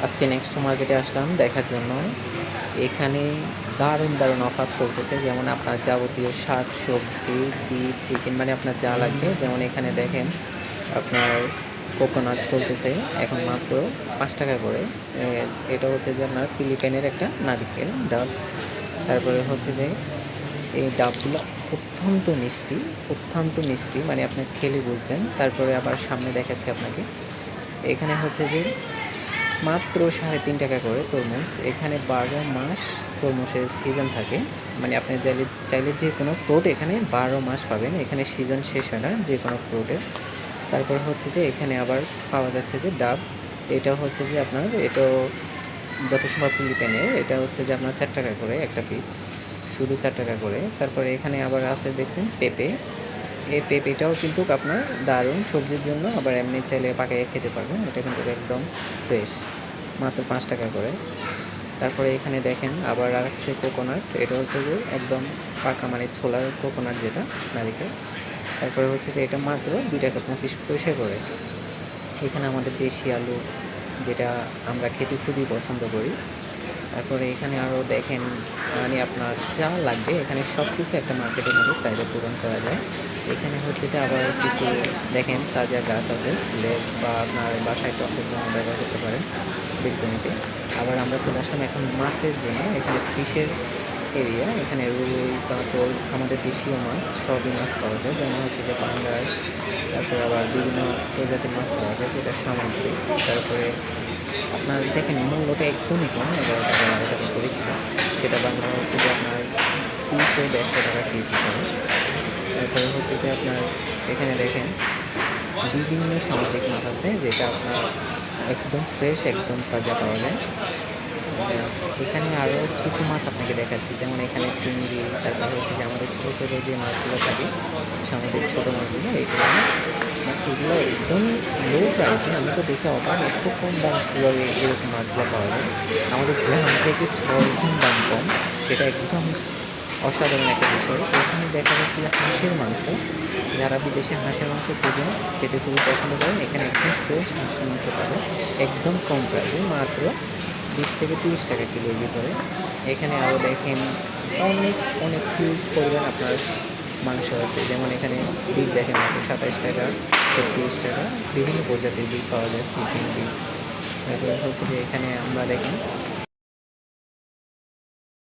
আজকে নেক্সট মার্কেটে আসলাম দেখার জন্য। এখানে দারুণ দারুণ অফার চলতেছে, যেমন আপনার যাবতীয় শাক সবজি বিফ চিকেন মানে আপনার যা লাগবে। যেমন এখানে দেখেন আপনার কোকোনাট চলতেছে এখন মাত্র 5 টাকা করে। এটা হচ্ছে যে আপনার ফিলিপাইনের একটা নারিকেল ডাব। তারপরে হচ্ছে যে এই ডাবগুলো অত্যন্ত মিষ্টি, অত্যন্ত মিষ্টি, মানে আপনি খেলে বুঝবেন। তারপরে আবার সামনে দেখাচ্ছি আপনাকে, এখানে হচ্ছে যে মাত্র 3.5 টাকা করে তরমুজ। এখানে 12 মাস তরমুজের সিজন থাকে, মানে আপনি চাইলে যে কোনো ফ্রুট এখানে 12 মাস পাবেন, এখানে সিজন শেষ হয় না যে কোনো ফ্রুটের। তারপর হচ্ছে যে এখানে আবার পাওয়া যাচ্ছে যে ডাব, এটা হচ্ছে যে আপনার এটাও যত সম্ভব ফিলিপাইনের, এটা হচ্ছে যে আপনার 4 টাকা করে একটা পিস, শুধু 4 টাকা করে। তারপরে এখানে আবার আছে দেখছেন পেঁপে, এই পেঁপেটাও কিন্তু আপনার দারুণ সবজির জন্য, আবার এমনি চাইলে পাকাইয়ে খেতে পারবেন, এটা কিন্তু একদম ফ্রেশ, মাত্র 5 টাকা করে। তারপরে এখানে দেখেন আবার আছে কোকোনাট, এটা হচ্ছে যে একদম পাকা মানে ছোলার কোকোনাট যেটা নারিকেল। তারপরে হচ্ছে যে এটা মাত্র 2 টাকা 25 পয়সা করে। এখানে আমাদের দেশি আলু, যেটা আমরা খেতে খুবই পছন্দ করি। তারপরে এখানে আরও দেখেন, মানে আপনার যা লাগবে এখানে সব কিছু একটা মার্কেটের মধ্যে চাহিদা পূরণ করা যায়। এখানে হচ্ছে যে আবার কিছু দেখেন তাজা গাছ আছে, লেক বা আপনার বাসায় টবের জন্য ব্যবহার করতে পারেন বেলকনিতে। আবার আমরা চলে আসলাম এখন মাছের জন্য, এখানে ফিশের এরিয়া। এখানে রুই কাতল আমাদের দেশীয় মাছ, সবই মাছ পাওয়া যায়, যেমন হচ্ছে যে পাঙ্গাস। তারপরে আবার বিভিন্ন প্রজাতির মাছ পাওয়া যায় যেটা সামুদ্রিক। তারপরে আপনার দেখেন মূল্যটা একদমই কম, 11 টাকা 12 টাকা করে কিলো, সেটা বাংলা হচ্ছে যে আপনার 200-150 টাকা কেজি করে। তারপরে হচ্ছে যে আপনার এখানে দেখেন বিভিন্ন সামুদ্রিক মাছ আছে, যেটা আপনার একদম ফ্রেশ একদম তাজা পাওয়া যায়। এখানে আরও কিছু মাছ আপনাকে দেখাচ্ছি, যেমন এখানে চিংড়ি, তারপর হচ্ছে যে আমাদের ছোটো ছোটো যে মাছগুলো থাকে সামুদ্রিক ছোটো মাছগুলো, এগুলো একদম লো প্রাইসে। আমি তো দেখে অবাক, এত কম দাম কীভাবে এরকম মাছগুলো পাওয়া যায়। আমাদের গ্রাম থেকে 6 গুণ দাম কম, সেটা একদম অসাধারণ একটা বিষয়। এখানে দেখা যাচ্ছে যে হাঁসের মাংস, যারা বিদেশে হাঁসের মাংস খুঁজেন, খেতে খুবই পছন্দ করেন, এখানে একদম ফ্রেশ হাঁসের মাংস পাবেন একদম কম প্রাইসে, মাত্র 20 থেকে 30 টাকা কিলোর ভিতরে। এখানে আরও দেখেন অনেক অনেক হিউজ পরিমাণ আপনার মাংস আছে, যেমন এখানে বিফ দেখেন মাত্র 27 টাকা 36 টাকা, বিভিন্ন প্রজাতির বিফ পাওয়া যায়, চিকেন বিফ। তারপরে হচ্ছে যে এখানে আমরা দেখেন